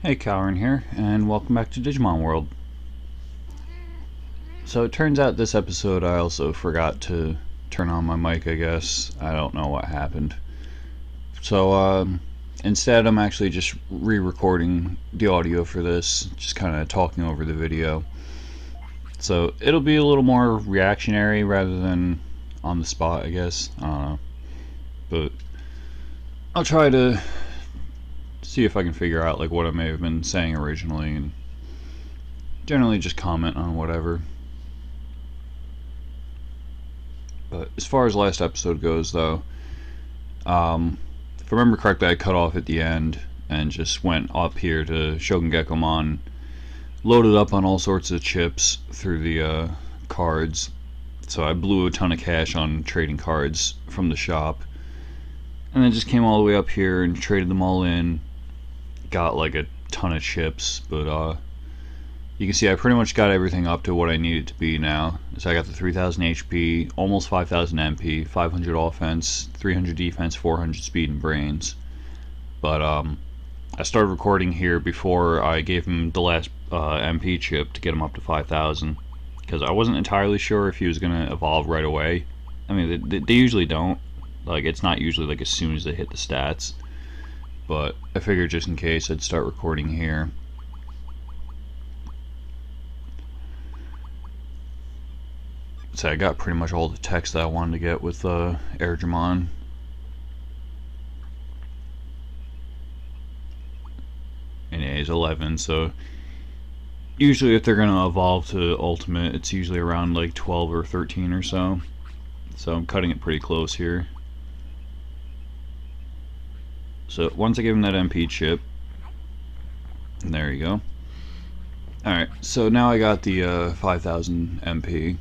Hey, Cowern here, and welcome back to Digimon World. So it turns out this episode I also forgot to turn on my mic, I guess. I don't know what happened. So instead I'm actually just re-recording the audio for this, just kind of talking over the video. So it'll be a little more reactionary rather than on the spot, I guess. I don't know. But I'll try to see if I can figure out like what I may have been saying originally and generally just comment on whatever. But as far as last episode goes, though, if I remember correctly, I cut off at the end and just went up here to Shogun Gekkomon, loaded up on all sorts of chips through the cards. So I blew a ton of cash on trading cards from the shop, and then just came all the way up here and traded them all in. Got like a ton of chips, but you can see I pretty much got everything up to what I need it to be now. So I got the 3000 HP, almost 5000 MP, 500 offense, 300 defense, 400 speed and brains. But I started recording here before I gave him the last MP chip to get him up to 5000, because I wasn't entirely sure if he was going to evolve right away. I mean, they usually don't. Like, it's not usually like as soon as they hit the stats. But I figured just in case I'd start recording here. So I got pretty much all the text that I wanted to get with Airdramon. And yeah, he's 11, so usually if they're going to evolve to Ultimate, it's usually around like 12 or 13 or so. So I'm cutting it pretty close here. So once I give him that MP chip, and there you go. Alright, so now I got the 5000 MP.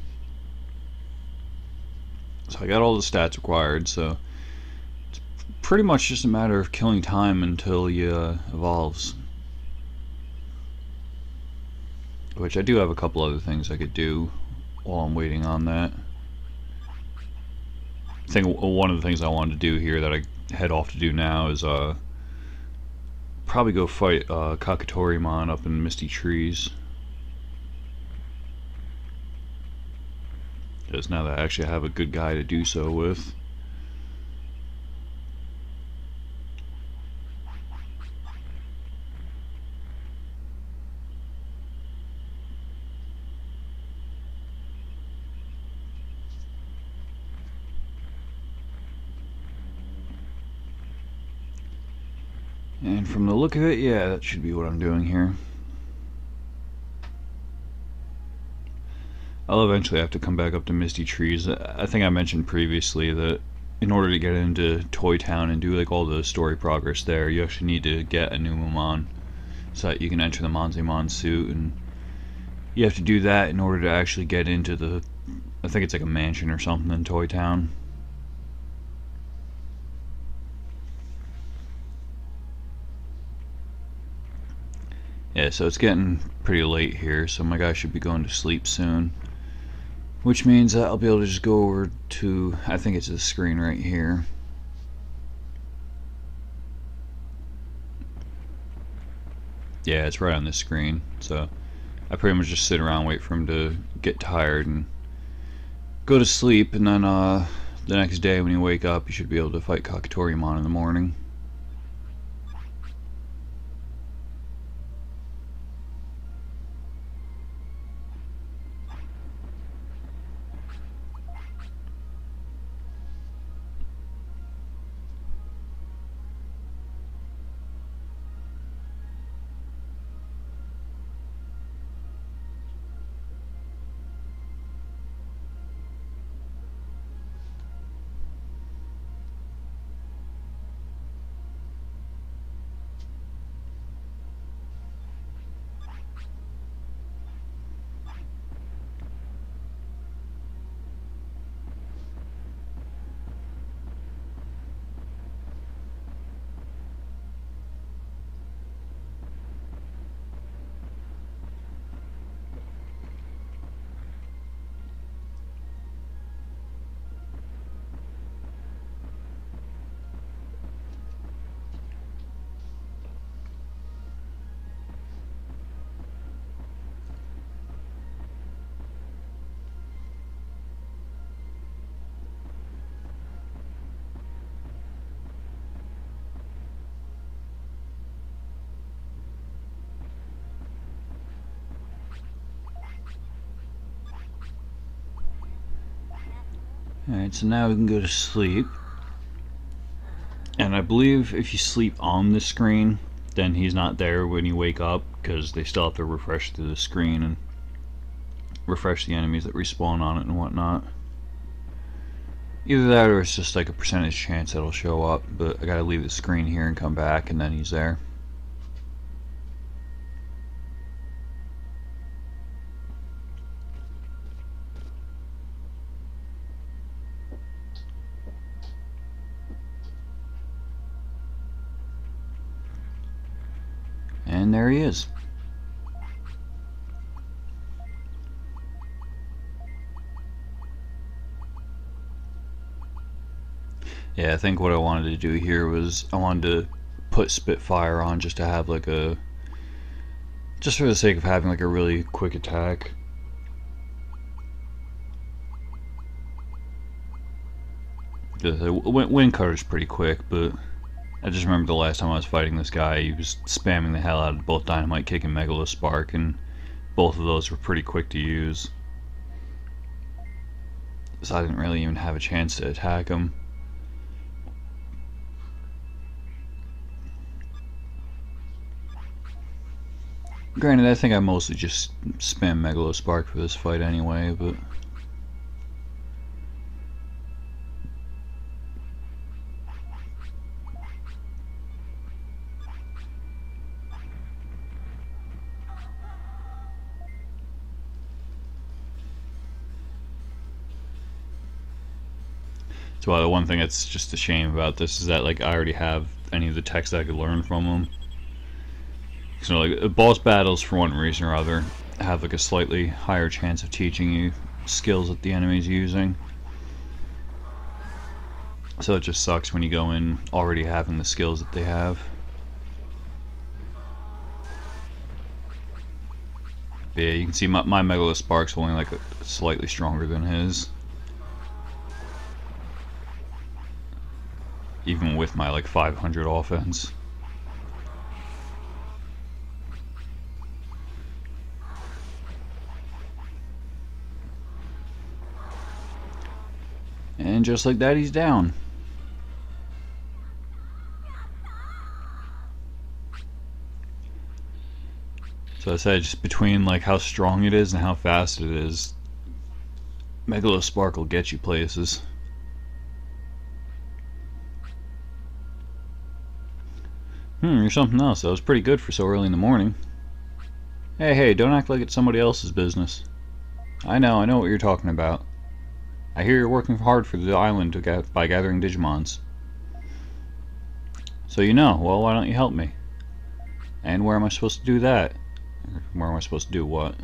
So I got all the stats required, so it's pretty much just a matter of killing time until he evolves. Which I do have a couple other things I could do while I'm waiting on that. I think one of the things I wanted to do here that I head off to do now is probably go fight Kakatorimon up in Misty Trees. Because now that I actually have a good guy to do so with. And from the look of it, yeah, that should be what I'm doing here. I'll eventually have to come back up to Misty Trees. I think I mentioned previously that in order to get into Toy Town and do like all the story progress there, you actually need to get a Numemon so that you can enter the Monzemon suit, and you have to do that in order to actually get into the, I think it's like a mansion or something in Toy Town. Yeah, so it's getting pretty late here, so my guy should be going to sleep soon. Which means that I'll be able to just go over to, I think it's the screen right here. Yeah, it's right on this screen. So I pretty much just sit around, wait for him to get tired and go to sleep, and then the next day when you wake up you should be able to fight Kakatorimon in the morning. Alright, so now we can go to sleep. And I believe if you sleep on the screen, then he's not there when you wake up, because they still have to refresh through the screen and refresh the enemies that respawn on it and whatnot. Either that or it's just like a percentage chance that'll show up, but I gotta leave the screen here and come back and then he's there. And there he is. Yeah, I think what I wanted to do here was I wanted to put Spitfire on just to have like a, just for the sake of having like a really quick attack. The wind cutter's pretty quick, but I just remember the last time I was fighting this guy, he was spamming the hell out of both Dynamite Kick and Megalospark, and both of those were pretty quick to use. So I didn't really even have a chance to attack him. Granted, I think I mostly just spam Megalospark for this fight anyway, but... So the one thing that's just a shame about this is that like I already have any of the text that I could learn from them. So like boss battles, for one reason or other, have like a slightly higher chance of teaching you skills that the enemy's using. So it just sucks when you go in already having the skills that they have. But yeah, you can see my Megalospark's only like slightly stronger than his. Even with my like 500 offense. And just like that, he's down. So I said, just between like how strong it is and how fast it is, Megalospark will get you places. You're something else. That was pretty good for so early in the morning. Hey, don't act like it's somebody else's business. I know what you're talking about. I hear you're working hard for the island by gathering Digimons. So well, why don't you help me? And where am I supposed to do that? Where am I supposed to do what?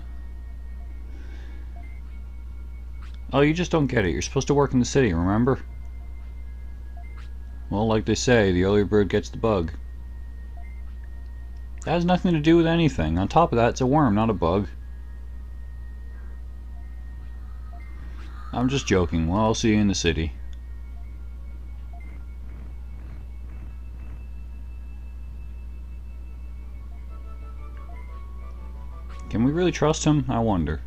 Oh, you just don't get it. You're supposed to work in the city, remember? Well, like they say, the earlier bird gets the bug. That has nothing to do with anything. On top of that, it's a worm, not a bug. I'm just joking. Well, I'll see you in the city. Can we really trust him? I wonder.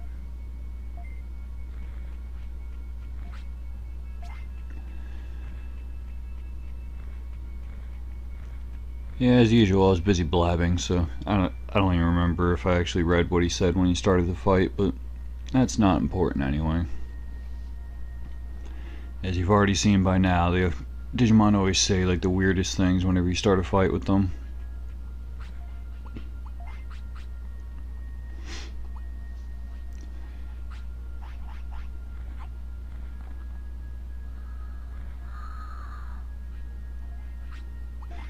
Yeah, as usual, I was busy blabbing, so I don't even remember if I actually read what he said when he started the fight, but that's not important anyway. As you've already seen by now, the Digimon always say like the weirdest things whenever you start a fight with them.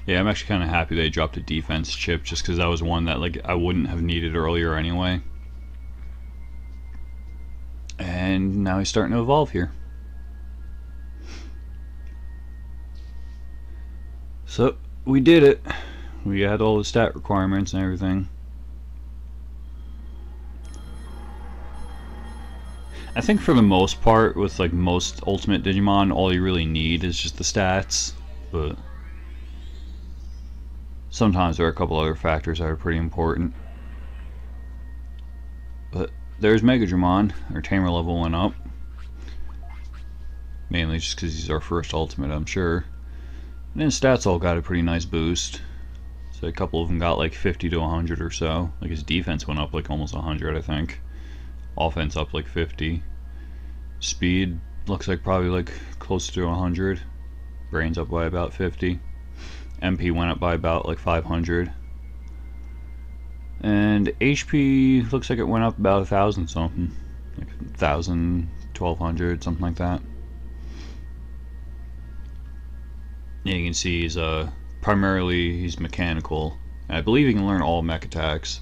Yeah, I'm actually kind of happy they dropped a defense chip, just because that was one that like I wouldn't have needed earlier anyway. And now he's starting to evolve here. So, we did it. We had all the stat requirements and everything. I think for the most part, with like most Ultimate Digimon, all you really need is just the stats, but sometimes there are a couple other factors that are pretty important. But there's Megadramon. Our tamer level went up. Mainly just because he's our first ultimate, I'm sure. And his stats all got a pretty nice boost. So a couple of them got like 50 to 100 or so. Like his defense went up like almost 100, I think. Offense up like 50. Speed looks like probably like close to 100. Brains up by about 50. MP went up by about like 500. And HP looks like it went up about 1,000 something. Like 1,000, 1,200, something like that. Yeah, you can see he's primarily he's mechanical. And I believe he can learn all mech attacks.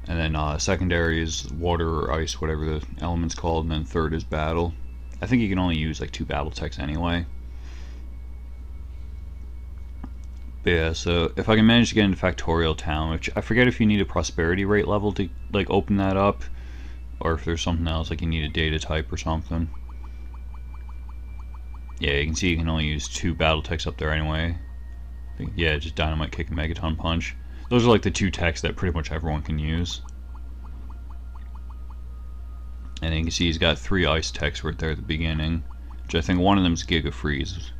And then secondary is water or ice, whatever the element's called, and then third is battle. I think you can only use like 2 battle techs anyway. But yeah, so if I can manage to get into Factorial Town, which I forget if you need a prosperity rate level to like open that up, or if there's something else like you need a data type or something. Yeah, you can see you can only use 2 battle techs up there anyway. Yeah, just Dynamite Kick and Megaton Punch. Those are like the 2 techs that pretty much everyone can use. And you can see he's got 3 ice techs right there at the beginning, which I think one of them is Giga Freeze,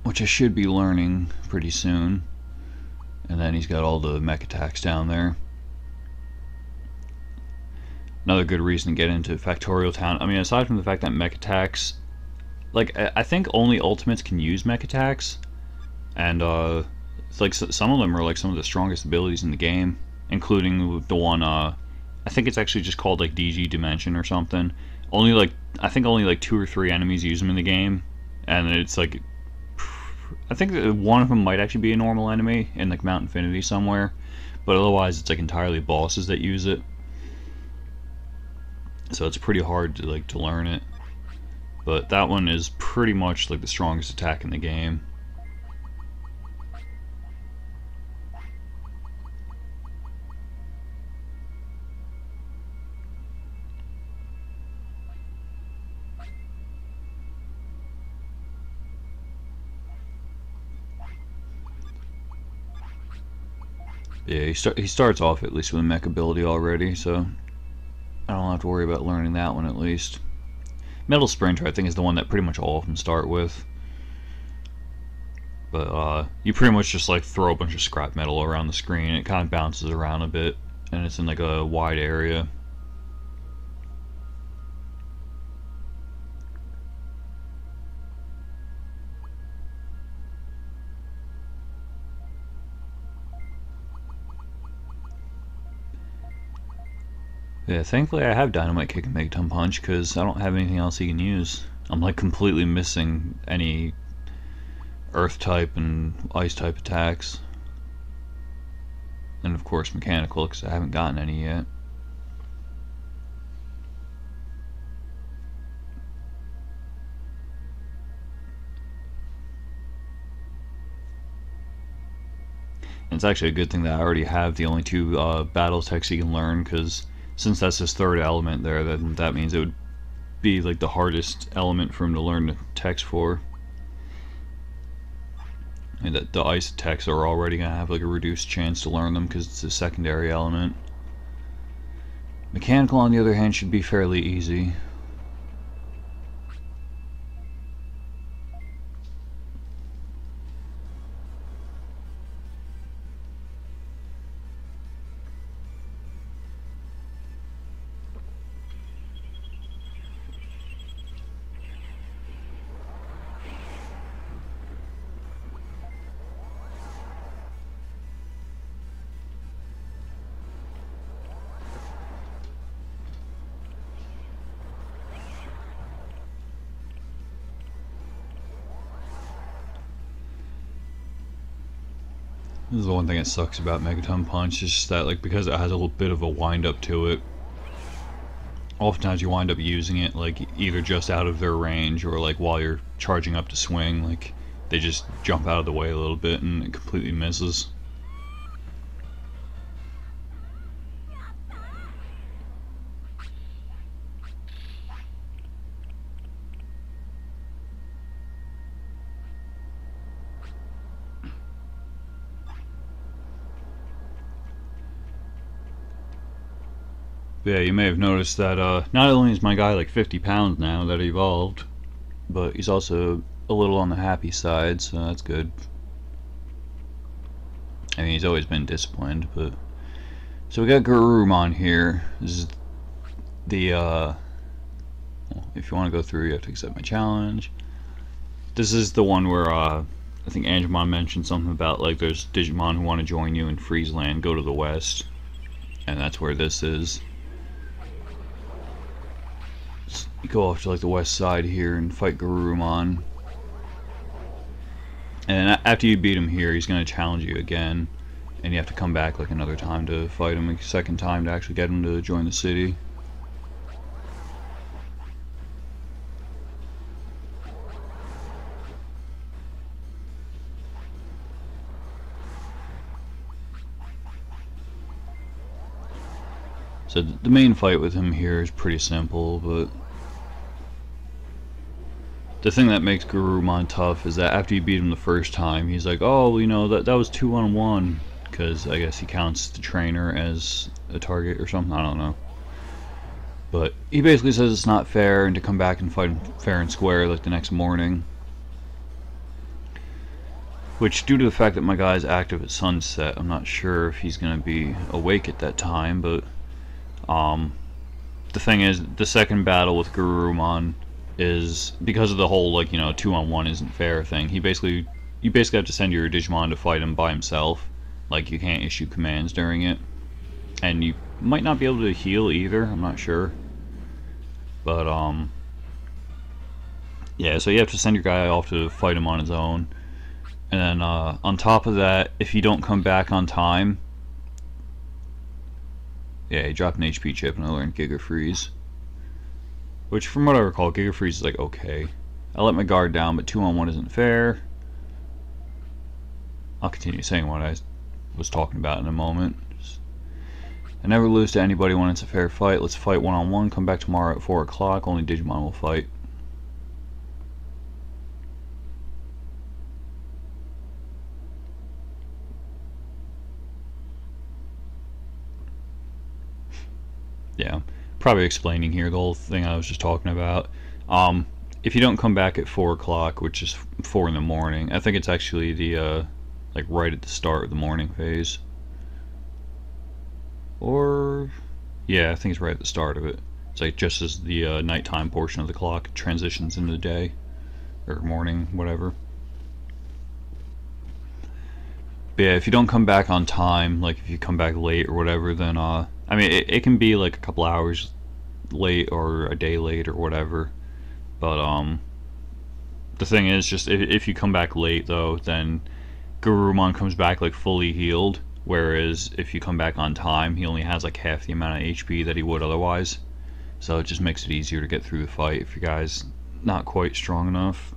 which I should be learning pretty soon. And then he's got all the mech attacks down there. Another good reason to get into Factorial Town, I mean, aside from the fact that mech attacks, like, I think only ultimates can use mech attacks, and it's like some of them are like some of the strongest abilities in the game, including the one, I think it's actually just called like DG Dimension or something. Only like, I think only like 2 or 3 enemies use them in the game, and it's like, I think that one of them might actually be a normal enemy in like Mount Infinity somewhere, but otherwise it's like entirely bosses that use it. So it's pretty hard to like to learn it. But that one is pretty much like the strongest attack in the game. Yeah, he starts off at least with a mech ability already, so I don't have to worry about learning that one at least. Metal Sprinter, I think, is the one that pretty much all of them start with. But you pretty much just like throw a bunch of scrap metal around the screen. It kind of bounces around a bit, and it's in like a wide area. Yeah, thankfully I have Dynamite Kick and Megaton Punch because I don't have anything else he can use. I'm like completely missing any Earth type and Ice type attacks. And of course Mechanical because I haven't gotten any yet. And it's actually a good thing that I already have the only 2 battle techs he can learn, because since that's his 3rd element there, that means it would be like the hardest element for him to learn the techs for. And that the ice techs are already going to have like a reduced chance to learn them because it's a secondary element. Mechanical, on the other hand, should be fairly easy. This is the one thing that sucks about Megaton Punch, is just that like because it has a little bit of a wind up to it, oftentimes you wind up using it like either just out of their range or like while you're charging up to swing, like they just jump out of the way a little bit and it completely misses. But yeah, you may have noticed that not only is my guy like 50 pounds now that evolved, but he's also a little on the happy side, so that's good. I mean, he's always been disciplined, but... So we got Garurumon here. This is the, well, if you want to go through, you have to accept my challenge. This is the one where, I think Angemon mentioned something about, like, there's Digimon who want to join you in Friesland, go to the west. And that's where this is. So you go off to, like, the west side here and fight Garurumon. And after you beat him here, he's going to challenge you again. And you have to come back, like, another time to fight him a second time to actually get him to join the city. So the main fight with him here is pretty simple, but the thing that makes Garurumon tough is that after you beat him the first time, he's like, oh, you know, that was 2-on-1, because I guess he counts the trainer as a target or something, I don't know. But he basically says it's not fair and to come back and fight him fair and square like the next morning. Which, due to the fact that my guy's active at sunset, I'm not sure if he's going to be awake at that time, but the thing is, the second battle with Garurumon is, because of the whole, like, you know, 2-on-1 isn't fair thing, you basically have to send your Digimon to fight him by himself. Like, you can't issue commands during it. And you might not be able to heal either, I'm not sure. But, yeah, so you have to send your guy off to fight him on his own. And then, on top of that, if you don't come back on time... Yeah, he dropped an HP chip and I learned Giga Freeze. Which, from what I recall, Giga Freeze is like, okay. I let my guard down, but 2-on-1 isn't fair. I'll continue saying what I was talking about in a moment. I never lose to anybody when it's a fair fight. Let's fight 1-on-1. Come back tomorrow at 4 o'clock. Only Digimon will fight. Yeah, probably explaining here the whole thing I was just talking about. If you don't come back at 4 o'clock, which is 4 in the morning, I think it's actually the, like, right at the start of the morning phase. Or, yeah, I think it's right at the start of it. It's like just as the nighttime portion of the clock transitions into the day, or morning, whatever. But yeah, if you don't come back on time, like if you come back late or whatever, then, I mean, it can be like a couple hours late or a day late or whatever. But, the thing is, just if you come back late, though, then Garurumon comes back, like, fully healed. Whereas if you come back on time, he only has, like, half the amount of HP that he would otherwise. So it just makes it easier to get through the fight if your guy's not quite strong enough.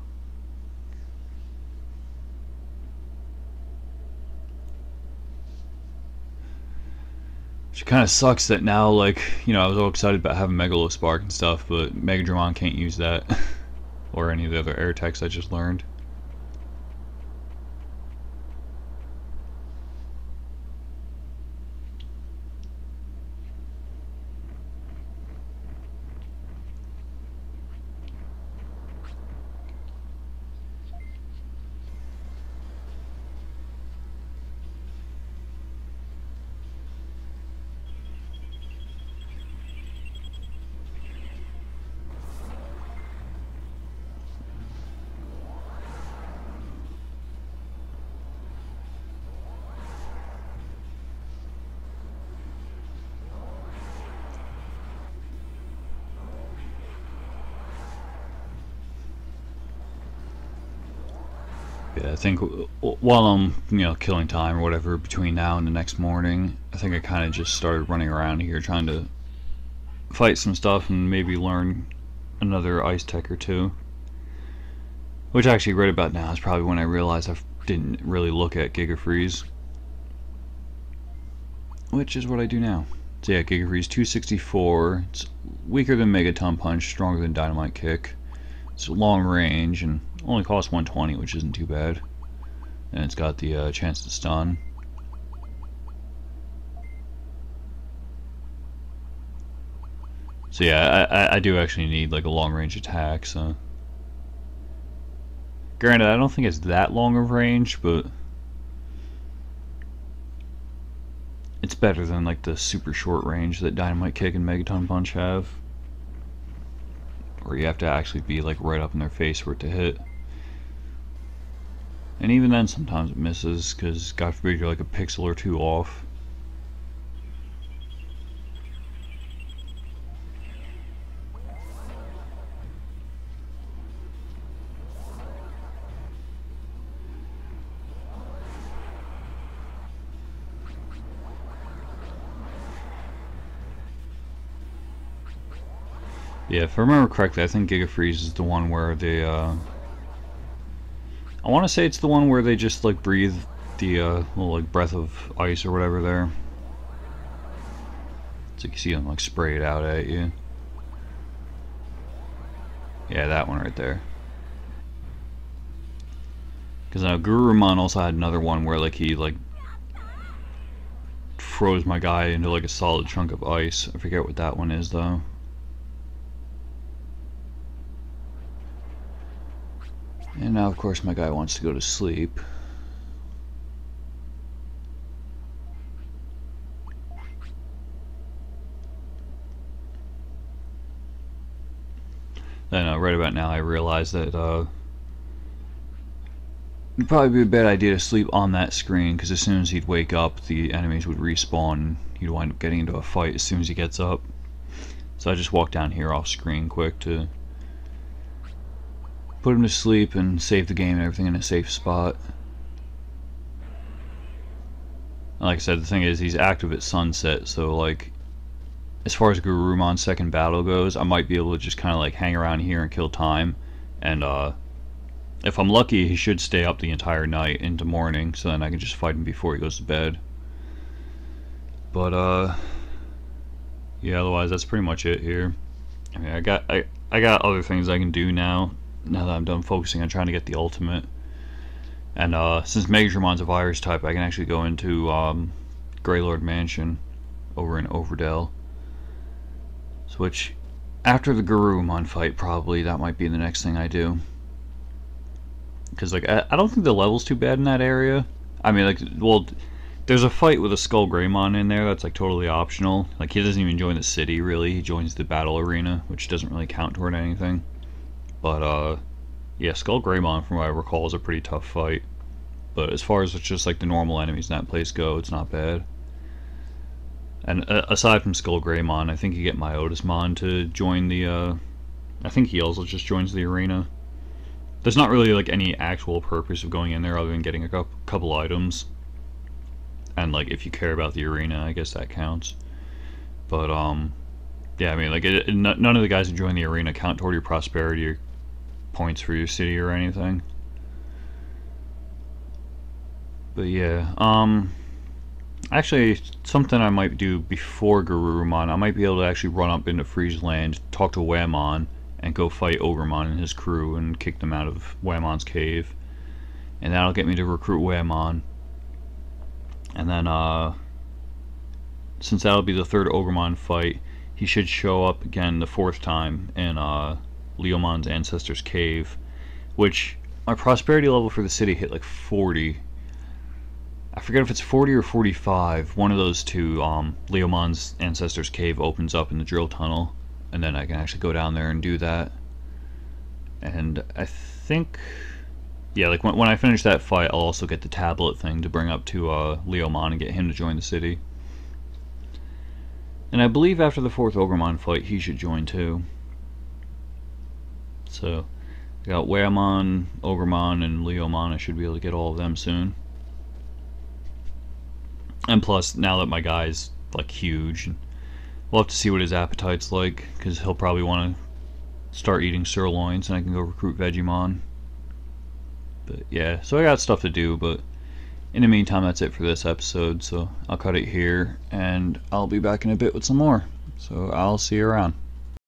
Which kind of sucks that now, like, you know, I was all excited about having Megalospark and stuff, but Megadramon can't use that. Or any of the other air techs I just learned. Yeah, I think while I'm, you know, killing time or whatever between now and the next morning, I think I kind of just started running around here trying to fight some stuff and maybe learn another ice tech or two. Which actually, right about now is probably when I realized I didn't really look at Giga Freeze. Which is what I do now. So yeah, Giga Freeze 264. It's weaker than Megaton Punch, stronger than Dynamite Kick. It's long range and only costs 120, which isn't too bad. And it's got the chance to stun. So yeah, I do actually need like a long range attack, so. Granted, I don't think it's that long of range, but it's better than like the super short range that Dynamite Kick and Megaton Punch have. Or you have to actually be like right up in their face for it to hit. And even then sometimes it misses, because God forbid you're like a pixel or two off. Yeah, if I remember correctly, I think Giga Freeze is the one where they, I want to say it's the one where they just, like, breathe the, little, like, breath of ice or whatever there. It's like you see them, like, spray it out at you. Yeah, that one right there. Because now Garurumon also had another one where, like, he, like, froze my guy into, like, a solid chunk of ice. I forget what that one is, though. And now, of course, my guy wants to go to sleep. Then, right about now, I realize that it'd probably be a bad idea to sleep on that screen, because as soon as he'd wake up, the enemies would respawn, and he'd wind up getting into a fight as soon as he gets up. So I just walk down here off screen quick to put him to sleep and save the game and everything in a safe spot. Like I said, the thing is, he's active at sunset, so like, as far as Garurumon's second battle goes, I might be able to just kind of like hang around here and kill time, and if I'm lucky, he should stay up the entire night into morning, so then I can just fight him before he goes to bed. But yeah, otherwise that's pretty much it here. I mean, I got other things I can do now that I'm done focusing on trying to get the ultimate. And since Megadramon's a virus type, I can actually go into Greylord Mansion over in Overdell. So which, after the Garurumon fight, probably that might be the next thing I do. Because like I don't think the level's too bad in that area. I mean, like, well, there's a fight with a Skull Greymon in there that's like totally optional. Like, he doesn't even join the city really. He joins the battle arena, which doesn't really count toward anything. But yeah, Skull Greymon, from what I recall, is a pretty tough fight. But as far as just like the normal enemies in that place go, it's not bad. And aside from Skull Greymon, I think you get Myotismon to join the. I think he also just joins the arena. There's not really like any actual purpose of going in there other than getting a couple items. And like, if you care about the arena, I guess that counts. But yeah, I mean, like, none of the guys who join the arena count toward your prosperity or points for your city or anything. But yeah, actually, something I might do before Garurumon, I might be able to actually run up into Friezeland, talk to Whammon, and go fight Ogremon and his crew and kick them out of Whammon's cave. And that'll get me to recruit Whammon. And then, since that'll be the third Ogremon fight, he should show up again the fourth time in Leomon's Ancestor's Cave, which my prosperity level for the city hit like 40. I forget if it's 40 or 45. One of those two, Leomon's Ancestor's Cave opens up in the drill tunnel, and then I can actually go down there and do that. And I think, yeah, like when I finish that fight, I'll also get the tablet thing to bring up to Leomon and get him to join the city. And I believe after the fourth Ogremon fight, he should join too. So, I got Whammon, Ogremon, and Leomon. I should be able to get all of them soon. And plus, now that my guy's like huge, we'll have to see what his appetite's like, because he'll probably want to start eating sirloins, and I can go recruit Vegemon. But yeah, so I got stuff to do, but in the meantime, that's it for this episode, so I'll cut it here, and I'll be back in a bit with some more. So I'll see you around.